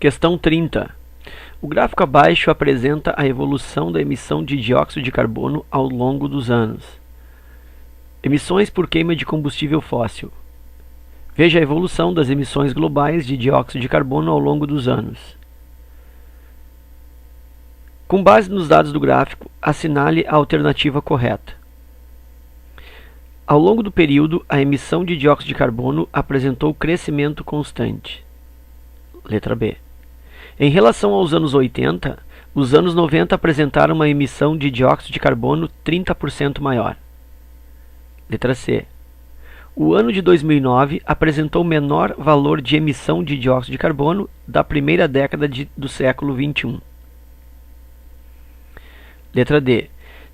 Questão 30. O gráfico abaixo apresenta a evolução da emissão de dióxido de carbono ao longo dos anos. Emissões por queima de combustível fóssil. Veja a evolução das emissões globais de dióxido de carbono ao longo dos anos. Com base nos dados do gráfico, assinale a alternativa correta. Ao longo do período, a emissão de dióxido de carbono apresentou crescimento constante. Letra B. Em relação aos anos 80, os anos 90 apresentaram uma emissão de dióxido de carbono 30% maior. Letra C. O ano de 2009 apresentou menor valor de emissão de dióxido de carbono da primeira década do século XXI. Letra D.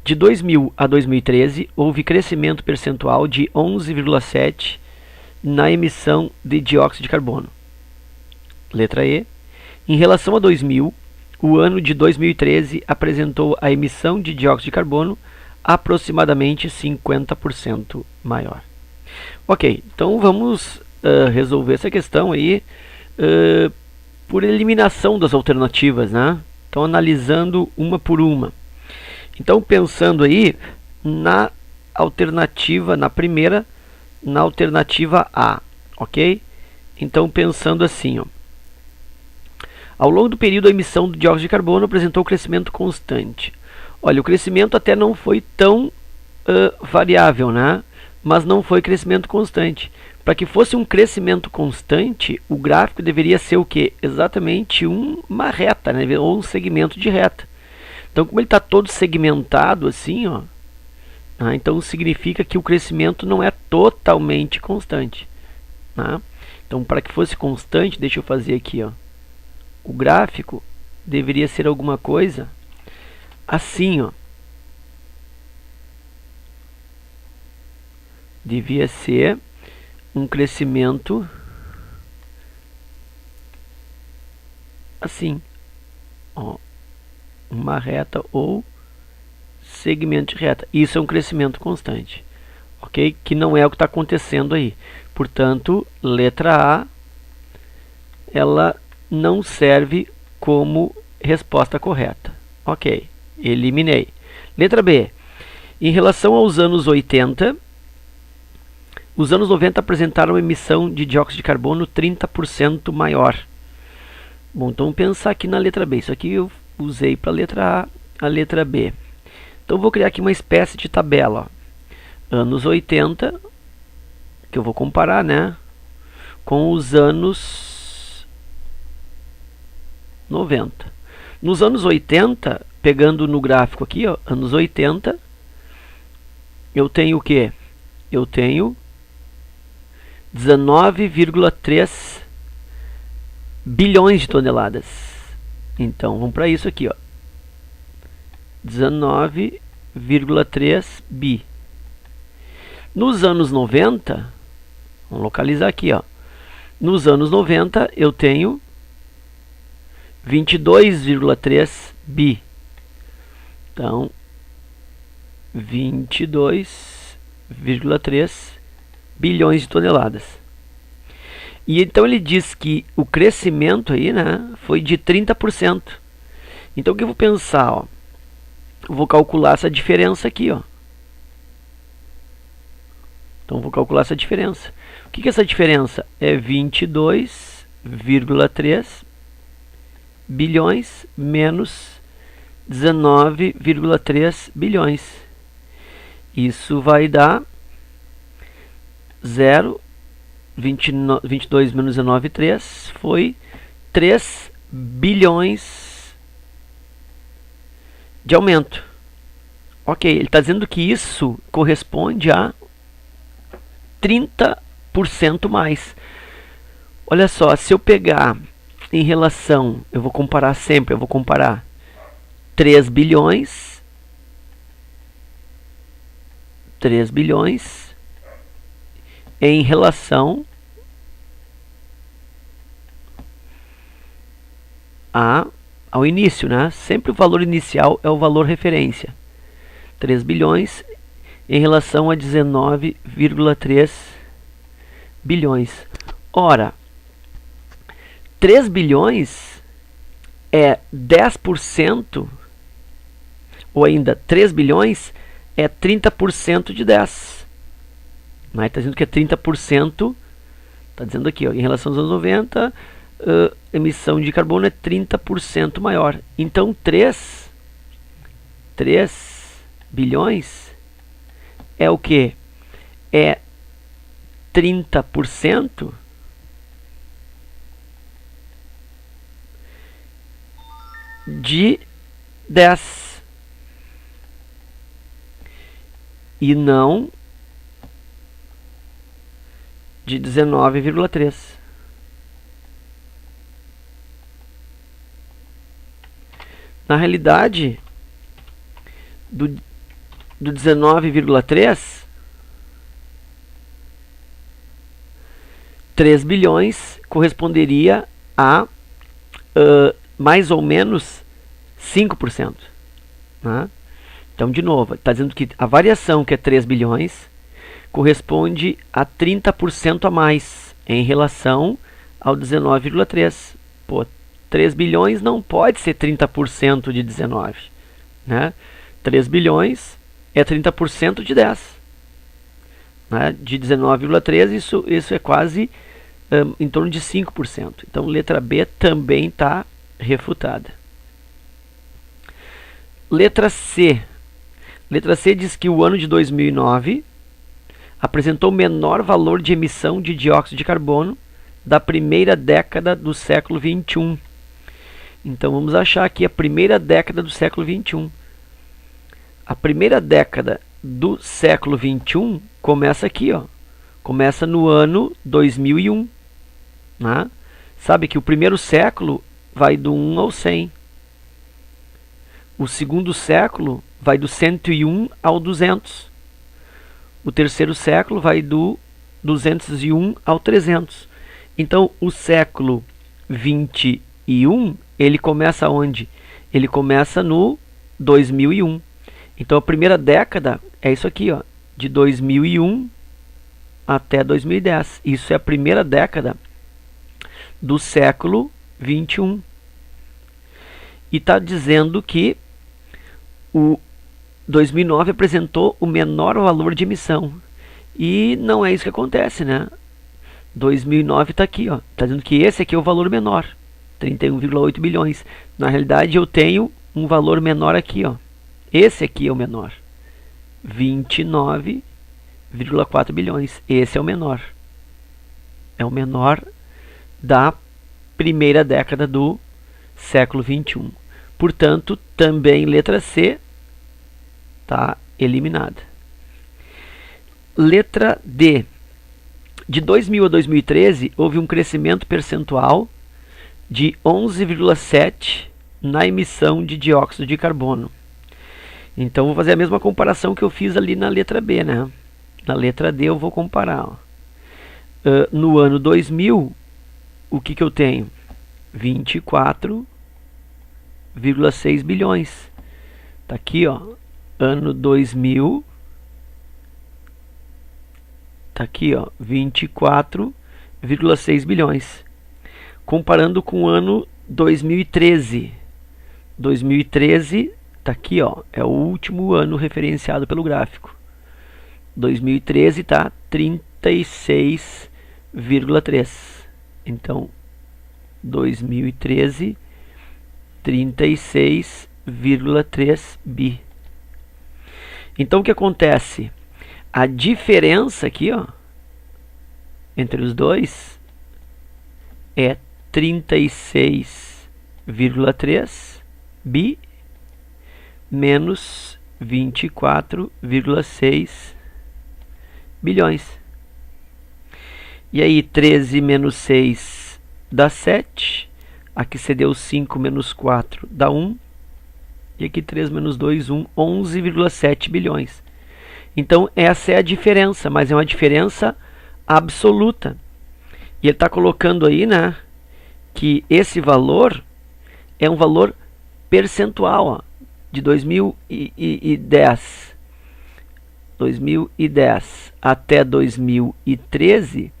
De 2000 a 2013, houve crescimento percentual de 11,7% na emissão de dióxido de carbono. Letra E. Em relação a 2000, o ano de 2013 apresentou a emissão de dióxido de carbono aproximadamente 50% maior. Ok, então vamos resolver essa questão aí por eliminação das alternativas, né? Então analisando uma por uma. Então pensando aí na alternativa, na alternativa A, ok? Então pensando assim, ó. Ao longo do período, a emissão de dióxido de carbono apresentou crescimento constante. Olha, o crescimento até não foi tão variável, né? Mas não foi crescimento constante. Para que fosse um crescimento constante, o gráfico deveria ser o quê? Exatamente uma reta, né? Ou um segmento de reta. Então, como ele está todo segmentado assim, ó, então significa que o crescimento não é totalmente constante. Né? Então, para que fosse constante, deixa eu fazer aqui, ó. O gráfico deveria ser alguma coisa assim, ó. Devia ser um crescimento assim, ó, uma reta ou segmento de reta. Isso é um crescimento constante, ok? Que não é o que está acontecendo aí. Portanto, letra A, ela não serve como resposta correta. Ok, eliminei. Letra B. Em relação aos anos 80, os anos 90 apresentaram uma emissão de dióxido de carbono 30% maior. Bom, então vamos pensar aqui na letra B. Isso aqui eu usei para a letra A, a letra B. Então vou criar aqui uma espécie de tabela. Ó. Anos 80, que eu vou comparar, né, com os anos 90. Nos anos 80, pegando no gráfico aqui, ó, anos 80, eu tenho o quê? Eu tenho 19,3 bilhões de toneladas. Então, vamos para isso aqui, ó. 19,3 bi. Nos anos 90, vamos localizar aqui, ó. Nos anos 90, eu tenho 22,3 bi. Então, 22,3 bilhões de toneladas. E então ele diz que o crescimento aí, né, foi de 30%. Então o que eu vou pensar, ó? Eu vou calcular essa diferença aqui, ó. Então vou calcular essa diferença. O que é essa diferença? É 22,3 bilhões menos 19,3 bilhões. Isso vai dar 22 menos 19,3 foi 3 bilhões de aumento. Ok, ele está dizendo que isso corresponde a 30% mais. Olha só, se eu pegar em relação, eu vou comparar 3 bilhões em relação ao início, né? Sempre o valor inicial é o valor referência. 3 bilhões em relação a 19,3 bilhões. Ora, 3 bilhões é 10%, ou ainda 3 bilhões, é 30% de 10. Está dizendo que é 30%, está dizendo aqui, ó, em relação aos anos 90, emissão de carbono é 30% maior. Então 3 bilhões é o que? É 30% de 10 e não de 19,3. Na realidade, do 19,3, 3 bilhões corresponderia a mais ou menos 5%. Né? Então, de novo, está dizendo que a variação, que é 3 bilhões, corresponde a 30% a mais em relação ao 19,3. Pô, 3 bilhões não pode ser 30% de 19. Né? 3 bilhões é 30% de 10. Né? De 19,3, isso é quase em torno de 5%. Então, letra B também está refutada. Letra C. Letra C diz que o ano de 2009 apresentou o menor valor de emissão de dióxido de carbono da primeira década do século XXI. Então, vamos achar aqui a primeira década do século XXI. A primeira década do século XXI começa aqui, ó. Começa no ano 2001. Né? Sabe que o primeiro século vai do 1 ao 100. O segundo século vai do 101 ao 200. O terceiro século vai do 201 ao 300. Então, o século 21, ele começa onde? Ele começa no 2001. Então, a primeira década é isso aqui, ó, de 2001 até 2010. Isso é a primeira década do século 21. E está dizendo que o 2009 apresentou o menor valor de emissão. E não é isso que acontece, né? 2009 está aqui, ó. Está dizendo que esse aqui é o valor menor, 31,8 bilhões. Na realidade, eu tenho um valor menor aqui, ó. Esse aqui é o menor, 29,4 bilhões. Esse é o menor. É o menor da primeira década do século 21. Portanto, também letra C está eliminada. Letra D. De 2000 a 2013, houve um crescimento percentual de 11,7% na emissão de dióxido de carbono. Então, vou fazer a mesma comparação que eu fiz ali na letra B, né? Na letra D eu vou comparar. No ano 2000, o que eu tenho? 24,6 bilhões. Tá aqui, ó. Ano 2000. Tá aqui, ó. 24,6 bilhões. Comparando com o ano 2013. 2013, tá aqui, ó. É o último ano referenciado pelo gráfico. 2013 tá 36,3. Então, 2013, 36,3 bi. Então, o que acontece? A diferença aqui, ó, entre os dois é 36,3 bi menos 24,6 bilhões. E aí, 13 menos 6 dá 7. Aqui cedeu 5 menos 4 dá 1. E aqui 3 menos 2, 1. 11,7 bilhões. Então, essa é a diferença, mas é uma diferença absoluta. E ele está colocando aí, né, que esse valor é um valor percentual, ó, de 2010 até 2013,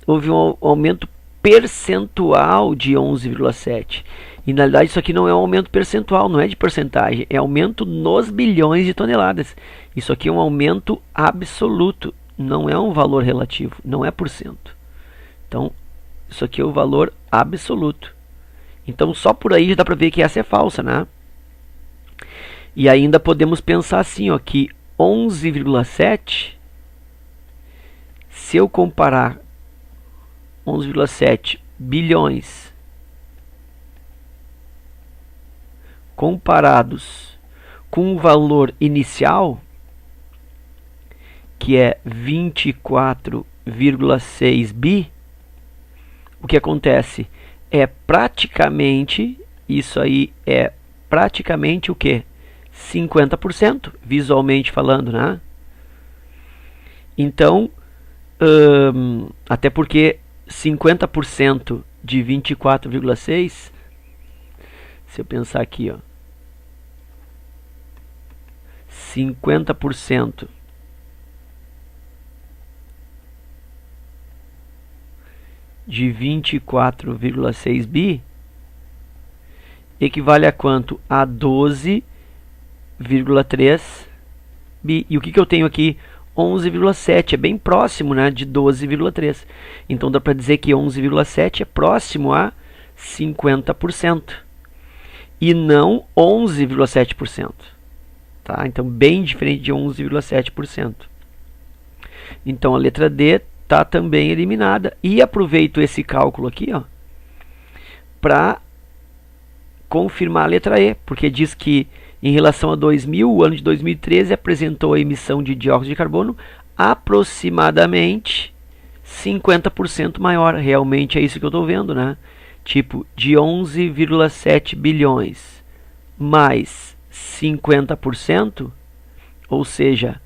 houve um aumento percentual de 11,7. E na realidade isso aqui não é um aumento percentual, não é de porcentagem, é aumento nos bilhões de toneladas. Isso aqui é um aumento absoluto, não é um valor relativo, não é por cento. Então, isso aqui é o valor absoluto. Então, só por aí já dá para ver que essa é falsa, né? E ainda podemos pensar assim, ó, que 11,7, se eu comparar 11,7 bilhões comparados com o valor inicial, que é 24,6 bi, o que acontece? É praticamente, isso aí é praticamente o que? 50%, visualmente falando, né? Então, até porque 50% de 24,6, se eu pensar aqui, ó, 50% de 24,6 bi equivale a quanto? A 12,3 bi. E o que eu tenho aqui? 11,7. É bem próximo, né, de 12,3. Então dá para dizer que 11,7 é próximo a 50%. E não 11,7%. Tá? Então bem diferente de 11,7%. Então a letra D está também eliminada. E aproveito esse cálculo aqui, ó, para confirmar a letra E, porque diz que em relação a 2000, o ano de 2013 apresentou a emissão de dióxido de carbono aproximadamente 50% maior. Realmente é isso que eu estou vendo, né? Tipo, de 11,7 bilhões mais 50%, ou seja,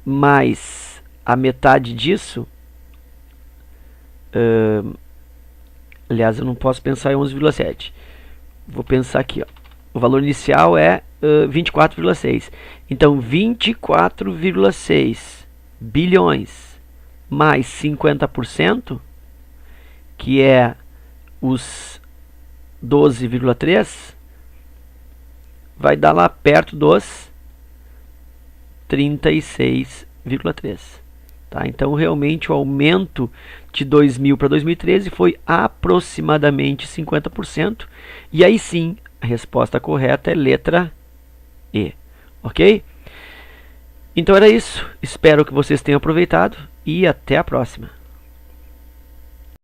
mais a metade disso, aliás, eu não posso pensar em 11,7. Vou pensar aqui, ó. O valor inicial é 24,6. Então, 24,6 bilhões mais 50%, que é os 12,3, vai dar lá perto dos 36,3. Tá? Então, realmente, o aumento de 2000 para 2013 foi aproximadamente 50%. E aí sim, a resposta correta é letra E. Ok? Então era isso. Espero que vocês tenham aproveitado e até a próxima.